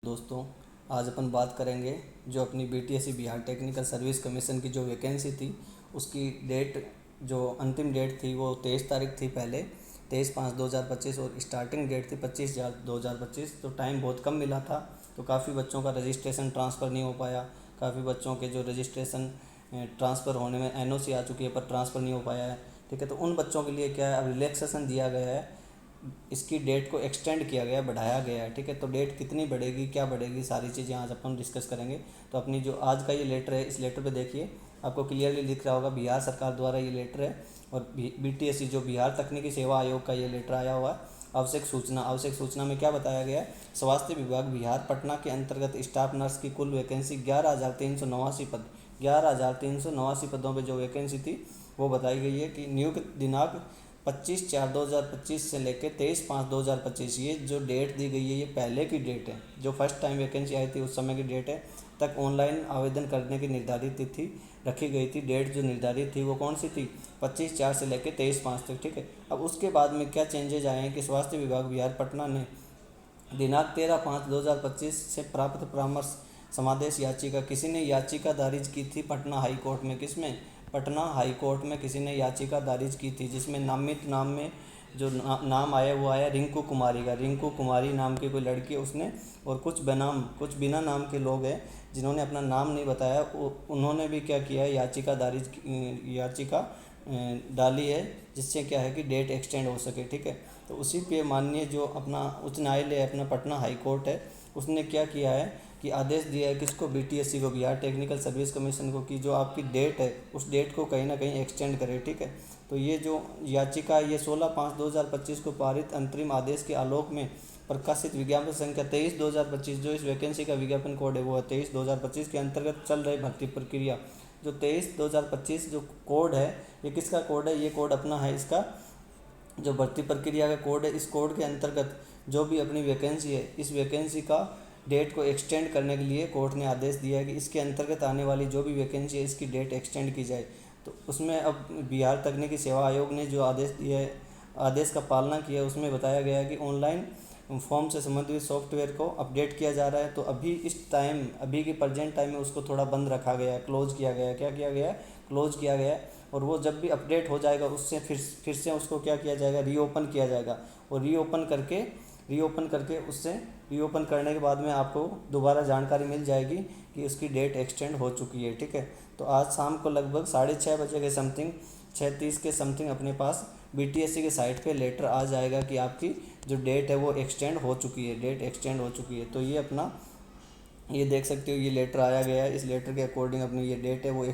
दोस्तों, आज अपन बात करेंगे जो अपनी BTSC Bihar technical service commission की जो वैकेंसी थी उसकी डेट, जो अंतिम डेट थी वो 23 तारीख थी। पहले 23/5/2025 और स्टार्टिंग डेट थी 25/2025। तो टाइम बहुत कम मिला था, तो काफ़ी बच्चों का रजिस्ट्रेशन ट्रांसफ़र नहीं हो पाया। काफ़ी बच्चों के जो रजिस्ट्रेशन ट्रांसफ़र होने में एनओसी आ चुकी है पर ट्रांसफ़र नहीं हो पाया है। ठीक है, तो उन बच्चों के लिए क्या है, अब रिलैक्सेशन दिया गया है, इसकी डेट को एक्सटेंड किया गया, बढ़ाया गया है। ठीक है, तो डेट कितनी बढ़ेगी, क्या बढ़ेगी, सारी चीज़ें आज अपन डिस्कस करेंगे। तो अपनी जो आज का ये लेटर है, इस लेटर पे देखिए, आपको क्लियरली दिख रहा होगा बिहार सरकार द्वारा ये लेटर है। और बीटीएससी जो बिहार तकनीकी सेवा आयोग का ये लेटर आया हुआ है। आवश्यक सूचना में क्या बताया गया है, स्वास्थ्य विभाग बिहार पटना के अंतर्गत स्टाफ नर्स की कुल वैकेंसी 11,389 पद, 11,389 पदों पर जो वैकेंसी थी वो बताई गई है कि नियुक्त दिनांक 25/4/2025 से लेकर 23/5/2025, ये जो डेट दी गई है ये पहले की डेट है, जो फर्स्ट टाइम वैकेंसी आई थी उस समय की डेट है, तक ऑनलाइन आवेदन करने की निर्धारित तिथि रखी गई थी। डेट जो निर्धारित थी वो कौन सी थी, 25/4 से लेकर 23/5 तक। ठीक है, अब उसके बाद में क्या चेंजेज आए हैं कि स्वास्थ्य विभाग बिहार पटना ने दिनांक 13/5/2025 से प्राप्त परामर्श समादेश याचिका, किसी ने याचिका दारिज की थी पटना हाई कोर्ट में, किसमें, पटना हाई कोर्ट में किसी ने याचिका दारिज की थी, जिसमें नामित नाम में जो नाम आया वो आया रिंकू कुमारी का। रिंकू कुमारी नाम की कोई लड़की है उसने, और कुछ बिना नाम के लोग हैं जिन्होंने अपना नाम नहीं बताया, उन्होंने भी क्या किया है, याचिका डाली है, जिससे क्या है कि डेट एक्सटेंड हो सके। ठीक है, तो उसी पे माननीय जो अपना उच्च न्यायालय है, अपना पटना हाई कोर्ट है, उसने क्या किया है कि आदेश दिया है किसको, बीटीएससी को, बिहार टेक्निकल सर्विस कमीशन को, कि जो आपकी डेट है उस डेट को कहीं ना कहीं एक्सटेंड करे। ठीक है, तो ये जो याचिका ये 16/5/2025 को पारित अंतरिम आदेश के आलोक में प्रकाशित विज्ञापन संख्या 23/2025, जो इस वैकेंसी का विज्ञापन कोड है वो है 23/2025 के अंतर्गत चल रही भर्ती प्रक्रिया। जो 23/2025 जो कोड है ये किसका कोड है, ये कोड अपना है, इसका जो भर्ती प्रक्रिया का कोड है, इस कोड के अंतर्गत जो भी अपनी वैकेंसी है, इस वैकेंसी का डेट को एक्सटेंड करने के लिए कोर्ट ने आदेश दिया है कि इसके अंतर्गत आने वाली जो भी वैकेंसी है इसकी डेट एक्सटेंड की जाए। तो उसमें अब बिहार तकनीकी सेवा आयोग ने जो आदेश दिया है, आदेश का पालना किया है, उसमें बताया गया है कि ऑनलाइन फॉर्म से संबंधित सॉफ्टवेयर को अपडेट किया जा रहा है। तो अभी इस टाइम, अभी के प्रेजेंट टाइम में उसको थोड़ा बंद रखा गया है, क्लोज़ किया गया है। क्या किया गया है, क्लोज़ किया गया है। और वो जब भी अपडेट हो जाएगा उससे फिर से उसको क्या किया जाएगा, रीओपन किया जाएगा। और रीओपन करने के बाद में आपको दोबारा जानकारी मिल जाएगी कि उसकी डेट एक्सटेंड हो चुकी है। ठीक है, तो आज शाम को लगभग 6:30 बजे के समथिंग, 6:30 के समथिंग अपने पास बीटीएससी के साइट पे लेटर आ जाएगा कि आपकी जो डेट है वो एक्सटेंड हो चुकी है, डेट एक्सटेंड हो चुकी है। तो ये अपना, ये देख सकते हो, ये लेटर आया गया है। इस लेटर के अकॉर्डिंग अपनी ये डेट है वो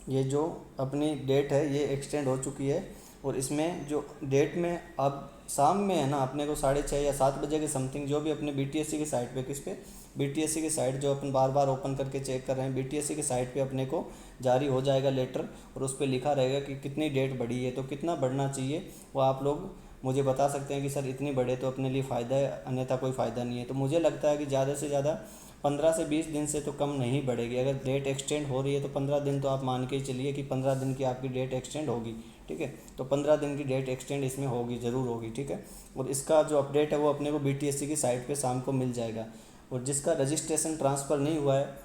ये जो अपनी डेट है ये एक्सटेंड हो चुकी है। और इसमें जो डेट में अब शाम में है ना, अपने को 6:30 या 7 बजे के समथिंग, जो भी अपने बीटीएससी की साइट पे, किस पे, बीटीएससी की साइट जो अपन बार बार ओपन करके चेक कर रहे हैं, बीटीएससी की साइट पे अपने को जारी हो जाएगा लेटर। और उस पर लिखा रहेगा कि कितनी डेट बढ़ी है। तो कितना बढ़ना चाहिए वो आप लोग मुझे बता सकते हैं कि सर इतनी बढ़े तो अपने लिए फ़ायदा है, अन्यथा कोई फ़ायदा नहीं है। तो मुझे लगता है कि ज़्यादा से ज़्यादा 15 से 20 दिन से तो कम नहीं बढ़ेगी। अगर डेट एक्सटेंड हो रही है तो 15 दिन तो आप मान के ही चलिए कि 15 दिन की आपकी डेट एक्सटेंड होगी। ठीक है, तो 15 दिन की डेट एक्सटेंड इसमें होगी, ज़रूर होगी। ठीक है, और इसका जो अपडेट है वो अपने को बीटीएससी की साइट पे शाम को मिल जाएगा। और जिसका रजिस्ट्रेशन ट्रांसफ़र नहीं हुआ है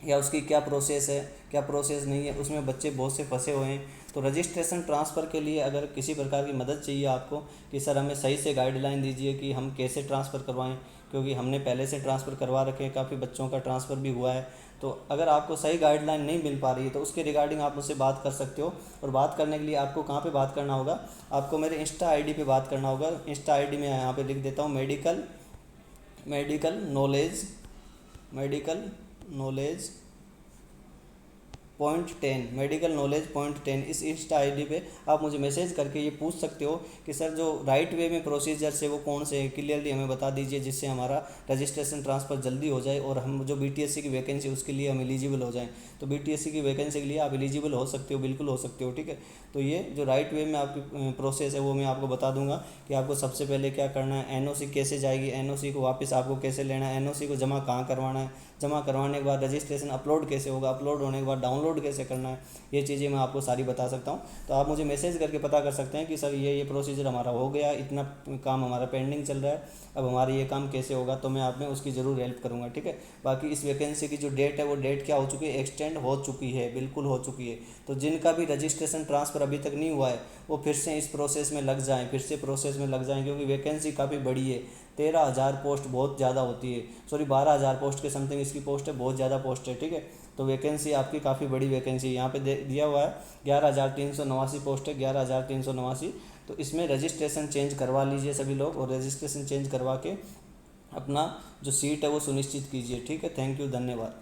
या उसकी क्या प्रोसेस है, क्या प्रोसेस नहीं है, उसमें बच्चे बहुत से फंसे हुए हैं। तो रजिस्ट्रेशन ट्रांसफ़र के लिए अगर किसी प्रकार की मदद चाहिए आपको कि सर हमें सही से गाइडलाइन दीजिए कि हम कैसे ट्रांसफ़र करवाएं, क्योंकि हमने पहले से ट्रांसफ़र करवा रखे हैं, काफ़ी बच्चों का ट्रांसफ़र भी हुआ है। तो अगर आपको सही गाइडलाइन नहीं मिल पा रही है तो उसके रिगार्डिंग आप मुझसे बात कर सकते हो। और बात करने के लिए आपको कहाँ पे बात करना होगा, आपको मेरे इंस्टा आईडी पे बात करना होगा। इंस्टा आईडी में यहाँ पे लिख देता हूँ, मेडिकल नॉलेज .10, मेडिकल नॉलेज .10। इस इंस्टा आईडी पे आप मुझे मैसेज करके ये पूछ सकते हो कि सर जो राइट वे में प्रोसीजर्स है वो कौन से हैं, क्लियरली हमें बता दीजिए, जिससे हमारा रजिस्ट्रेशन ट्रांसफ़र जल्दी हो जाए और हम जो बीटीएससी की वैकेंसी उसके लिए हम एलिजिबल हो जाएं। तो बीटीएससी की वैकेंसी के लिए आप एलिजिबल हो सकते हो, बिल्कुल हो सकते हो। ठीक है, तो ये जो राइट वे में आपकी प्रोसेस है वो मैं आपको बता दूंगा कि आपको सबसे पहले क्या करना है, एनओसी कैसे जाएगी, एनओसी को वापस आपको कैसे लेना है, एनओसी को जमा कहाँ करवाना है, जमा करवाने के बाद रजिस्ट्रेशन अपलोड कैसे होगा, अपलोड होने के बाद डाउनलोड कैसे करना है, ये चीज़ें मैं आपको सारी बता सकता हूँ। तो आप मुझे मैसेज करके पता कर सकते हैं कि सर ये प्रोसीजर हमारा हो गया, इतना काम हमारा पेंडिंग चल रहा है, अब हमारा ये काम कैसे होगा, तो मैं आप में उसकी ज़रूर हेल्प करूँगा, ठीक है। बाकी इस वैकेंसी की जो डेट है वो डेट क्या हो चुकी है, एक्सटेंड हो चुकी है, बिल्कुल हो चुकी है। तो जिनका भी रजिस्ट्रेशन ट्रांसफ़र अभी तक नहीं हुआ है वो फिर से इस प्रोसेस में लग जाएँ, फिर से प्रोसेस में लग जाएँ, क्योंकि वैकेंसी काफ़ी बड़ी है। 13,000 पोस्ट बहुत ज़्यादा होती है, सॉरी 12,000 पोस्ट के समथिंग इसकी पोस्ट है, बहुत ज़्यादा पोस्ट है, ठीक है। तो वैकेंसी आपकी काफ़ी बड़ी वैकेंसी यहाँ पे दिया हुआ है 11,389 पोस्ट है, 11,389। तो इसमें रजिस्ट्रेशन चेंज करवा लीजिए सभी लोग, और रजिस्ट्रेशन चेंज करवा के अपना जो सीट है वो सुनिश्चित कीजिए, ठीक है। थैंक यू, धन्यवाद।